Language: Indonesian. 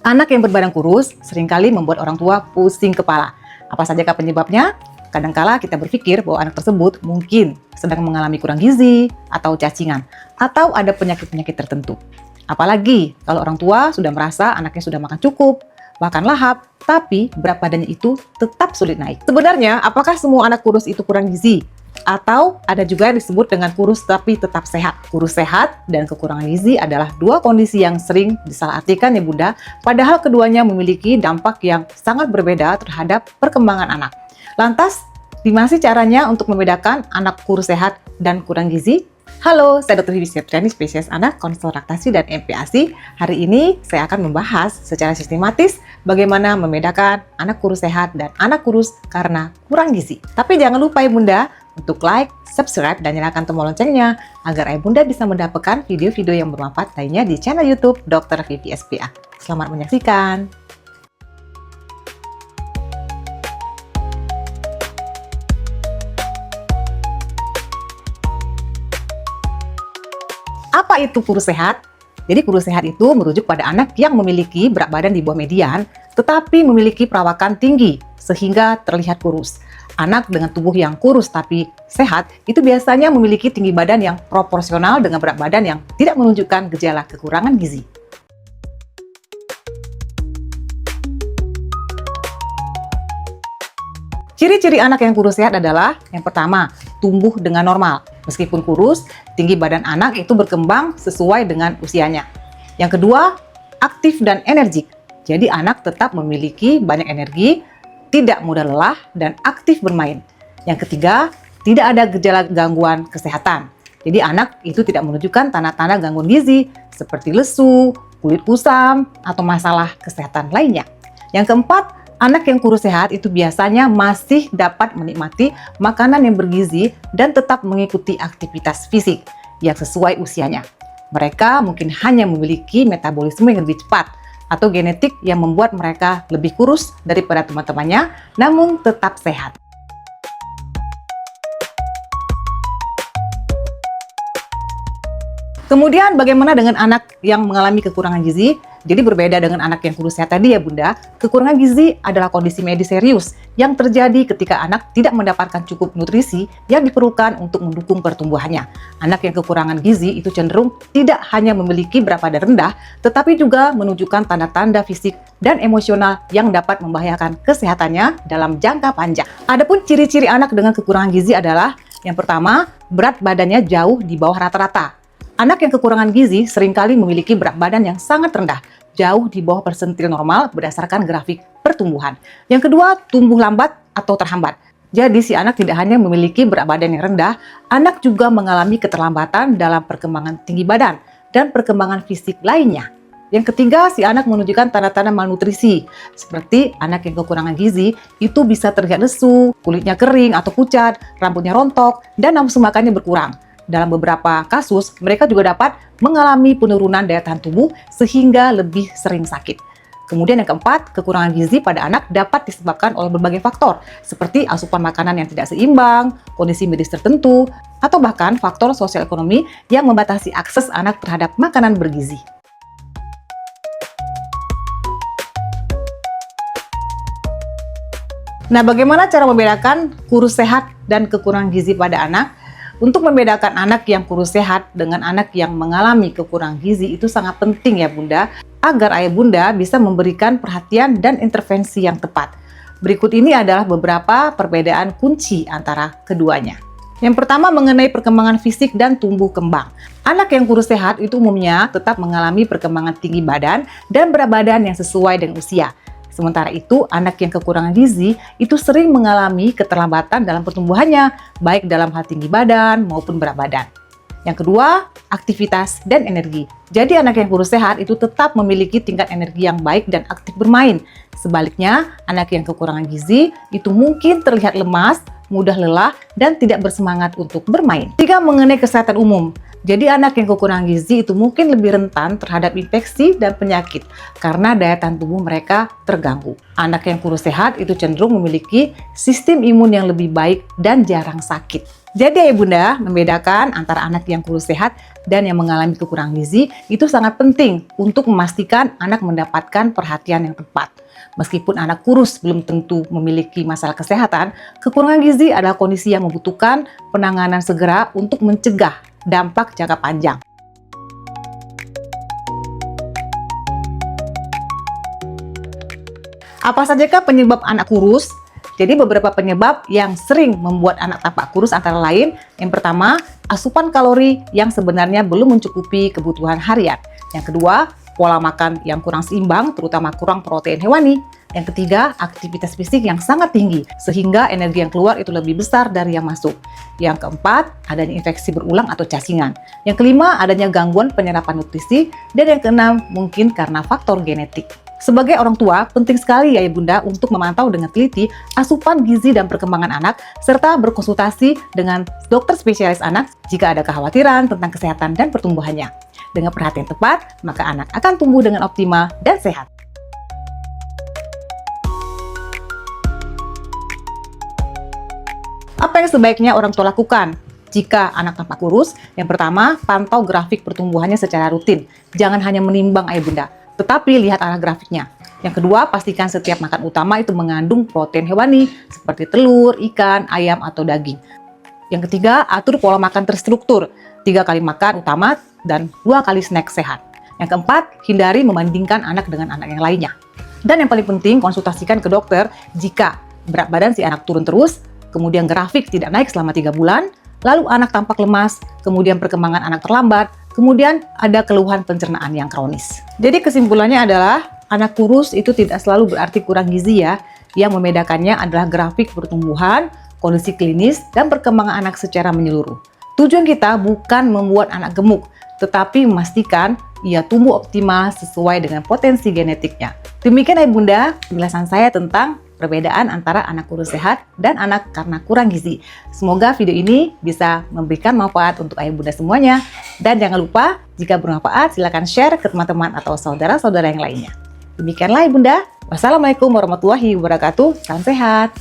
Anak yang berbadan kurus seringkali membuat orang tua pusing kepala. Apa sajakah penyebabnya? Kadangkala kita berpikir bahwa anak tersebut mungkin sedang mengalami kurang gizi atau cacingan, atau ada penyakit-penyakit tertentu. Apalagi kalau orang tua sudah merasa anaknya sudah makan cukup, bahkan lahap, tapi berat badannya itu tetap sulit naik. Sebenarnya, apakah semua anak kurus itu kurang gizi? Atau ada juga yang disebut dengan kurus tapi tetap sehat. Kurus sehat dan kekurangan gizi adalah dua kondisi yang sering disalahartikan ya Bunda, padahal keduanya memiliki dampak yang sangat berbeda terhadap perkembangan anak. Lantas, gimana sih caranya untuk membedakan anak kurus sehat dan kurang gizi? Halo, saya Dr. Vivi Septriani, spesialis anak, konselor laktasi dan MPASI. Hari ini saya akan membahas secara sistematis bagaimana membedakan anak kurus sehat dan anak kurus karena kurang gizi. Tapi jangan lupa ya Bunda, untuk like, subscribe, dan nyalakan tombol loncengnya agar Ayah Bunda bisa mendapatkan video-video yang bermanfaat lainnya di channel YouTube Dr. Vivi SPA. Selamat menyaksikan! Apa itu kurus sehat? Jadi kurus sehat itu merujuk pada anak yang memiliki berat badan di bawah median, tetapi memiliki perawakan tinggi sehingga terlihat kurus. Anak dengan tubuh yang kurus tapi sehat itu biasanya memiliki tinggi badan yang proporsional dengan berat badan yang tidak menunjukkan gejala kekurangan gizi. Ciri-ciri anak yang kurus sehat adalah yang pertama, tumbuh dengan normal. Meskipun kurus, tinggi badan anak itu berkembang sesuai dengan usianya. Yang kedua, aktif dan energik. Jadi anak tetap memiliki banyak energi, tidak mudah lelah, dan aktif bermain. Yang ketiga, tidak ada gejala gangguan kesehatan. Jadi anak itu tidak menunjukkan tanda-tanda gangguan gizi seperti lesu, kulit kusam, atau masalah kesehatan lainnya. Yang keempat, anak yang kurus sehat itu biasanya masih dapat menikmati makanan yang bergizi dan tetap mengikuti aktivitas fisik yang sesuai usianya. Mereka mungkin hanya memiliki metabolisme yang lebih cepat atau genetik yang membuat mereka lebih kurus daripada teman-temannya, namun tetap sehat. Kemudian bagaimana dengan anak yang mengalami kekurangan gizi? Jadi berbeda dengan anak yang kurus sehat tadi ya Bunda, kekurangan gizi adalah kondisi medis serius yang terjadi ketika anak tidak mendapatkan cukup nutrisi yang diperlukan untuk mendukung pertumbuhannya. Anak yang kekurangan gizi itu cenderung tidak hanya memiliki berat badan rendah, tetapi juga menunjukkan tanda-tanda fisik dan emosional yang dapat membahayakan kesehatannya dalam jangka panjang. Adapun ciri-ciri anak dengan kekurangan gizi adalah yang pertama, berat badannya jauh di bawah rata-rata. Anak yang kekurangan gizi seringkali memiliki berat badan yang sangat rendah, jauh di bawah persentil normal berdasarkan grafik pertumbuhan. Yang kedua, tumbuh lambat atau terhambat. Jadi si anak tidak hanya memiliki berat badan yang rendah, anak juga mengalami keterlambatan dalam perkembangan tinggi badan dan perkembangan fisik lainnya. Yang ketiga, si anak menunjukkan tanda-tanda malnutrisi, seperti anak yang kekurangan gizi itu bisa terlihat lesu, kulitnya kering atau pucat, rambutnya rontok, dan nafsu makannya berkurang. Dalam beberapa kasus, mereka juga dapat mengalami penurunan daya tahan tubuh sehingga lebih sering sakit. Kemudian yang keempat, kekurangan gizi pada anak dapat disebabkan oleh berbagai faktor, seperti asupan makanan yang tidak seimbang, kondisi medis tertentu, atau bahkan faktor sosial ekonomi yang membatasi akses anak terhadap makanan bergizi. Nah, bagaimana cara membedakan kurus sehat dan kekurangan gizi pada anak? Untuk membedakan anak yang kurus sehat dengan anak yang mengalami kekurangan gizi itu sangat penting ya Bunda, agar Ayah Bunda bisa memberikan perhatian dan intervensi yang tepat. Berikut ini adalah beberapa perbedaan kunci antara keduanya. Yang pertama mengenai perkembangan fisik dan tumbuh kembang. Anak yang kurus sehat itu umumnya tetap mengalami perkembangan tinggi badan dan berat badan yang sesuai dengan usia. Sementara itu, anak yang kekurangan gizi itu sering mengalami keterlambatan dalam pertumbuhannya, baik dalam hal tinggi badan maupun berat badan. Yang kedua, aktivitas dan energi. Jadi anak yang kurus sehat itu tetap memiliki tingkat energi yang baik dan aktif bermain. Sebaliknya, anak yang kekurangan gizi itu mungkin terlihat lemas, mudah lelah, dan tidak bersemangat untuk bermain. Tiga, mengenai kesehatan umum. Jadi anak yang kekurangan gizi itu mungkin lebih rentan terhadap infeksi dan penyakit karena daya tahan tubuh mereka terganggu. Anak yang kurus sehat itu cenderung memiliki sistem imun yang lebih baik dan jarang sakit. Jadi ya Bunda, membedakan antara anak yang kurus sehat dan yang mengalami kekurangan gizi itu sangat penting untuk memastikan anak mendapatkan perhatian yang tepat. Meskipun anak kurus belum tentu memiliki masalah kesehatan, kekurangan gizi adalah kondisi yang membutuhkan penanganan segera untuk mencegah dampak jangka panjang. Apa sajakah penyebab anak kurus? Jadi beberapa penyebab yang sering membuat anak tampak kurus antara lain, yang pertama, asupan kalori yang sebenarnya belum mencukupi kebutuhan harian. Yang kedua, pola makan yang kurang seimbang, terutama kurang protein hewani. Yang ketiga, aktivitas fisik yang sangat tinggi, sehingga energi yang keluar itu lebih besar dari yang masuk. Yang keempat, adanya infeksi berulang atau cacingan. Yang kelima, adanya gangguan penyerapan nutrisi. Dan yang keenam, mungkin karena faktor genetik. Sebagai orang tua, penting sekali ya Bunda untuk memantau dengan teliti asupan gizi dan perkembangan anak, serta berkonsultasi dengan dokter spesialis anak jika ada kekhawatiran tentang kesehatan dan pertumbuhannya. Dengan perhatian tepat, maka anak akan tumbuh dengan optimal dan sehat. Apa yang sebaiknya orang tua lakukan jika anak tampak kurus? Yang pertama, pantau grafik pertumbuhannya secara rutin. Jangan hanya menimbang ayah Bunda, tetapi lihat arah grafiknya. Yang kedua, pastikan setiap makan utama itu mengandung protein hewani seperti telur, ikan, ayam, atau daging. Yang ketiga, atur pola makan terstruktur, 3 kali makan utama dan 2 kali snack sehat. Yang keempat, hindari membandingkan anak dengan anak yang lainnya. Dan yang paling penting, konsultasikan ke dokter jika berat badan si anak turun terus, kemudian grafik tidak naik selama 3 bulan, lalu anak tampak lemas, kemudian perkembangan anak terlambat, kemudian ada keluhan pencernaan yang kronis. Jadi kesimpulannya adalah anak kurus itu tidak selalu berarti kurang gizi ya. Yang membedakannya adalah grafik pertumbuhan, kondisi klinis, dan perkembangan anak secara menyeluruh. Tujuan kita bukan membuat anak gemuk, tetapi memastikan ia tumbuh optimal sesuai dengan potensi genetiknya. Demikian ya Bunda, penjelasan saya tentang perbedaan antara anak kurus sehat dan anak karena kurang gizi. Semoga video ini bisa memberikan manfaat untuk ayah bunda semuanya. Dan jangan lupa, jika bermanfaat silakan share ke teman-teman atau saudara-saudara yang lainnya. Demikianlah ya Bunda. Wassalamualaikum warahmatullahi wabarakatuh. Salam sehat.